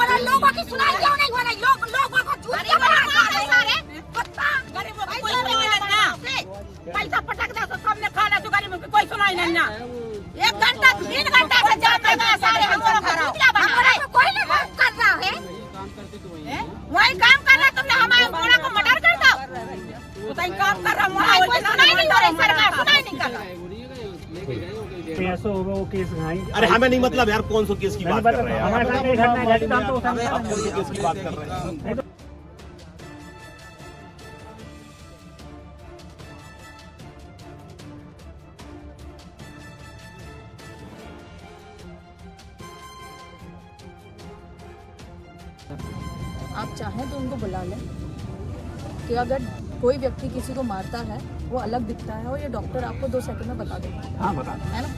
बोला लोगों की सुनाई क्यों नहीं हो रही? लोगों को झूठ क्या बना रहे हैं सारे? कुत्ता गरीबों को कोई नहीं मिलना, पैसा पटक दो तो सबने खाना तो गरीबों की कोई सुनाई नहीं ना। 1 घंटा 3 घंटा से जाम लगा सारे हमारा कोई नहीं कर रहा है। वही काम कर रहा तुमने हमारे मोड़ा को मर्डर कर दो। तो काम कर रहा मोड़ा कोई सुनाई नहीं हो रही, सरकार सुनाई नहीं कर रहा। ऐसा होगा वो केस खाएंगे। अरे हमें नहीं मतलब यार कौन सा केस की बात कर रहे हैं हमारे साथ एक घटना घटी तो आप कौन से केस की बात कर रहे हैं? आप चाहें तो उनको बुला लें कि अगर कोई व्यक्ति किसी को मारता है वो अलग दिखता है और ये डॉक्टर आपको 2 सेकंड में बता देगा। हाँ बता है ना।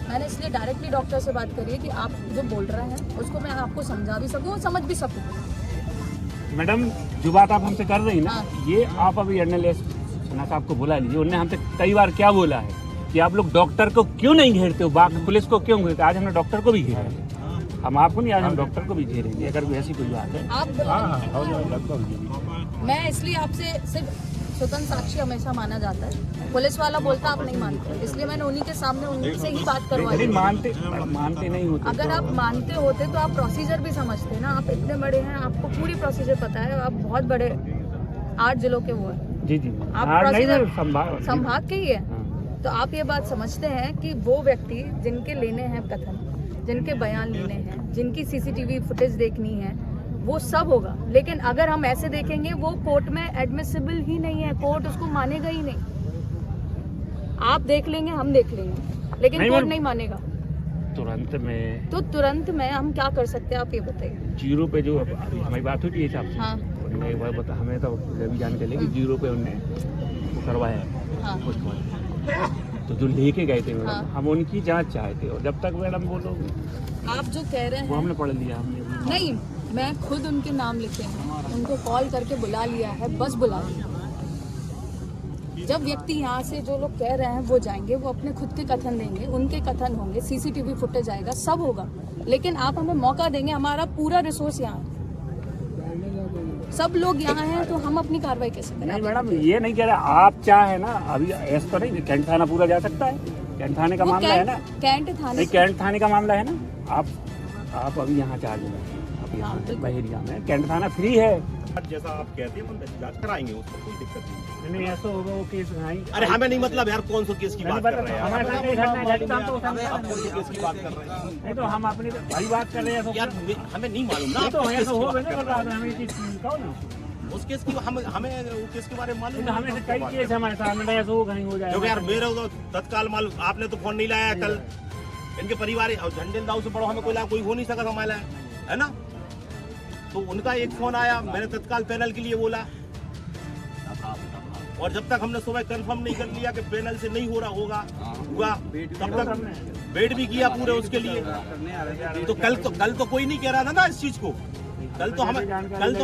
मैंने इसलिए डायरेक्टली डॉक्टर से बात करी है कि आप जो बोल रहे हैं उसको मैं आपको समझा भी सकूँ और समझ भी सकूँ। मैडम जो बात आप हमसे कर रही ना हाँ। ये आप अभी एनालिस्ट साहब को बुला लीजिए। उन्होंने हमसे कई बार क्या बोला है कि आप लोग डॉक्टर को क्यों नहीं घेरते हो, बाकी पुलिस को क्यों घेरते? आज हमने डॉक्टर को भी घेरा है। हम आपको नहीं, आज हम डॉक्टर को भी घेरेंगे अगर ऐसी कोई बात है। आप मैं इसलिए आपसे सिर्फ स्वतंत्र साक्षी हमेशा माना जाता है। पुलिस वाला बोलता आप नहीं मानते, इसलिए मैंने उन्हीं के सामने उनसे ही बात करवाई। मानते नहीं होते। अगर आप मानते होते तो आप प्रोसीजर भी समझते ना। आप इतने बड़े हैं, आपको पूरी प्रोसीजर पता है। आप बहुत बड़े 8 जिलों के वो हैं। जी जी आप प्रोसीजर संभाग के ही है। तो आप ये बात समझते हैं कि वो व्यक्ति जिनके लेने हैं कथन, जिनके बयान लेने हैं, जिनकी सीसीटीवी फुटेज देखनी है, वो सब होगा। लेकिन अगर हम ऐसे देखेंगे वो कोर्ट में एडमिसिबल ही नहीं है, कोर्ट उसको मानेगा ही नहीं। आप देख लेंगे, हम देख लेंगे, लेकिन कोर्ट नहीं मानेगा। तुरंत में हम क्या कर सकते हैं आप ये बताइए। 0 पे जो हमारी बात हुई थी हिसाब से हाँ। उन्होंने एक बार बता, हमें तो भी जानकारी लगी 0 पे उन्होंने करवाया हाँ। तो जो लेके गए थे मैडम हाँ। हम उनकी जांच चाहते और जब तक मैडम बोलो आप जो कह रहे वो हैं हमने पढ़ लिया हमने नहीं, मैं खुद उनके नाम लिखे हैं, उनको कॉल करके बुला लिया है, बस बुला लिया। जब व्यक्ति यहाँ से जो लोग कह रहे हैं वो जाएंगे, वो अपने खुद के कथन देंगे, उनके कथन होंगे, सीसीटीवी फुटेज आएगा, सब होगा। लेकिन आप हमें मौका देंगे, हमारा पूरा रिसोर्स यहाँ है, सब लोग यहाँ हैं, तो हम अपनी कार्रवाई कैसे करें? नहीं मैडम ये नहीं कह रहे आप चाहे ना अभी ऐसा तो नहीं कैंट थाना पूरा जा सकता है। कैंट थाने का मामला है ना, कैंट थाने का मामला है ना। आप अभी यहाँ चार्ज में बहेरिया में कैंट थाना फ्री है। जैसा आप कहते हैं हम जांच कराएंगे, उसको कोई दिक्कत नहीं ऐसा होगा वो केस खाएंगे। अरे हमें नहीं मतलब यार कौन सा केस की बात कर रहे हैं हमारे साथ एक घटना घटी तो आप कौन से केस की बात कर रहे हैं? नहीं तो हम अपनी भाई बात कर रहे हैं यार हमें नहीं मालूम ना तो ऐसा हो नहीं कर रहा हमें ये चीज कहो ना उस केस की हमें वो केस के बारे में मालूम तो हमें से कई केस हमारे सामने ऐसा हो कहीं हो जाए क्योंकि यार मेरे तो तत्काल मालूम। आपने तो फोन नहीं लाया कल, इनके परिवार और झंडे दाऊ से बड़ा हमें कोई हो नहीं सका था हमारा, है ना। तो उनका एक फोन आया, मैंने तत्काल पैनल के लिए बोला और जब तक हमने सुबह कंफर्म नहीं कर लिया कि पैनल से नहीं हो रहा हुआ तब तक वेट भी किया पूरे उसके लिए। तो कल तो कोई नहीं कह रहा था ना इस चीज को। कल तो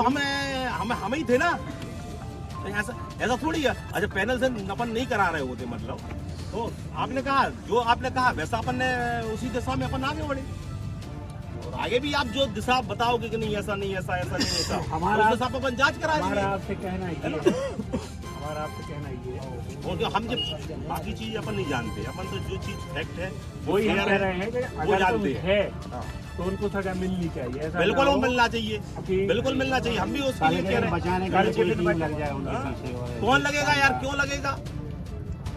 हमें ही थे ना। तो ऐसा थोड़ी है। अच्छा पैनल से अपन नहीं करा रहे होते मतलब तो आपने कहा जो आपने कहा वैसा अपन ने उसी दिशा में अपन आगे बढ़े और आगे भी आप जो दिशा बताओगे कि नहीं ऐसा नहीं ऐसा हमारा दिशा पर अपन जांच कराएंगे। हमारा आपसे कहना है और जो हम जब बाकी चीज अपन नहीं जानते, अपन तो जो चीज फैक्ट है वो कह रहे हैं कि वो जानते हैं तो उनको सजा मिलनी चाहिए। बिल्कुल वो मिलना चाहिए, बिल्कुल मिलना चाहिए। हम भी उसके लिए कह रहे हैं। कौन लगेगा यार, क्यों लगेगा?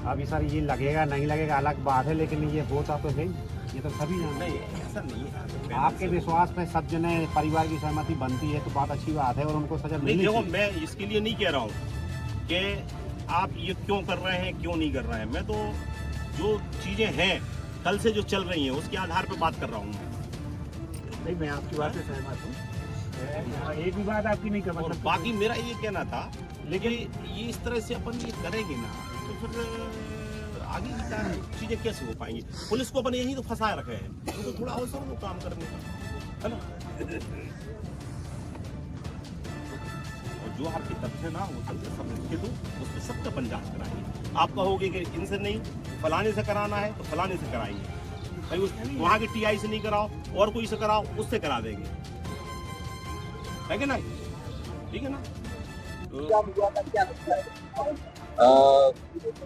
अभी सर ये लगेगा नहीं लगेगा अलग बात है, लेकिन ये होता तो सही, ये तो सभी जानते हैं। ऐसा नहीं है। आपके विश्वास पे सब जने परिवार की सहमति बनती है तो बात अच्छी बात है और उनको सजा मिलनी देखो चाहिए। मैं इसके लिए नहीं कह रहा हूँ कि आप ये क्यों कर रहे हैं क्यों नहीं कर रहे हैं। मैं तो जो चीजें हैं कल से जो चल रही हैं उसके आधार पर बात कर रहा हूँ। नहीं मैं आपकी बात से सहमत हूँ, एक भी बात आपकी नहीं कर और बाकी मेरा ये कहना था, लेकिन ये इस तरह से अपन ये करेंगे ना तो फिर आगे की चीजें कैसे हो पाएंगी। पुलिस को अपन यही तो फंसा रखे हैं, उनको थोड़ा अवसर दो काम करने का, है ना। और जो आपके तथ्य ना वो तथ्य सब लिख के दो, उस पर सबका अपन जांच कराएंगे। आप कहोगे कि इनसे नहीं फलाने से कराना है तो फलाने से कराएंगे, वहाँ के टीआई से नहीं कराओ और कोई से कराओ उससे करा देंगे। है कि नहीं? ठीक है ना?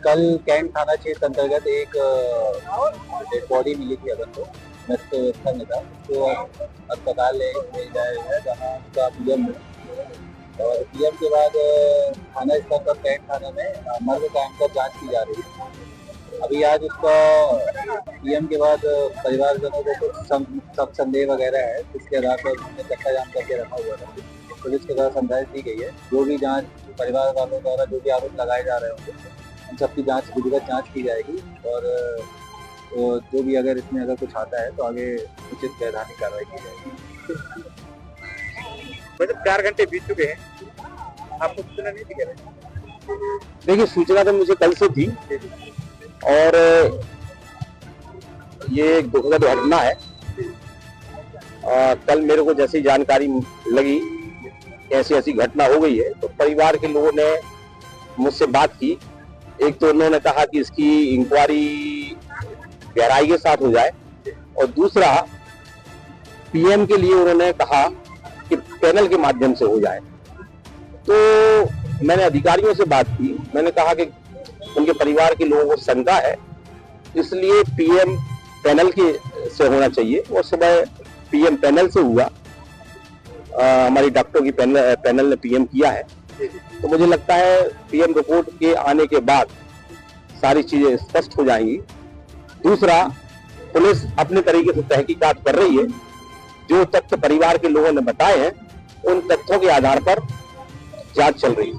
कल कैंट थाना क्षेत्र अंतर्गत एक डेड बॉडी मिली थी अगर तो मृत अवस्था में था, तो अस्पताल ले जाया गया जहाँ उसका पीएम और पीएम के बाद थाना स्तर पर कैंट थाना में मर्ग कायम कर जांच की जा रही है। अभी आज उसका पीएम के बाद परिवारजनों को कुछ संदेह वगैरह है, जिसके आधार पर उसने चक्का जाम करके रखा हुआ था। पुलिस के द्वारा समझाइश दी गई है, जो भी जांच परिवार वालों द्वारा जो भी आरोप लगाए जा रहे होंगे उन सबकी जांच विधिवत जांच की जाएगी और जो भी अगर इसमें अगर कुछ आता है तो आगे उचित वैधानिक कार्रवाई की जाएगी। मतलब 4 घंटे बीत चुके हैं, आपको सूचना नहीं थी क्या? देखिए, सूचना तो मुझे कल से थी और ये एक दुखद घटना है। कल मेरे को जैसी जानकारी लगी ऐसी ऐसी घटना हो गई है तो परिवार के लोगों ने मुझसे बात की। एक तो उन्होंने कहा कि इसकी इंक्वायरी गहराई के साथ हो जाए और दूसरा पीएम के लिए उन्होंने कहा कि पैनल के माध्यम से हो जाए। तो मैंने अधिकारियों से बात की, मैंने कहा कि उनके परिवार के लोगों को शंका है, इसलिए पीएम पैनल के से होना चाहिए और सुबह पीएम पैनल से हुआ। हमारी डॉक्टरों की पैनल ने पीएम किया है, तो मुझे लगता है पीएम रिपोर्ट के आने के बाद सारी चीजें स्पष्ट हो जाएंगी। दूसरा, पुलिस अपने तरीके से तहकीकात कर रही है, जो तथ्य परिवार के लोगों ने बताए हैं उन तथ्यों के आधार पर जांच चल रही है।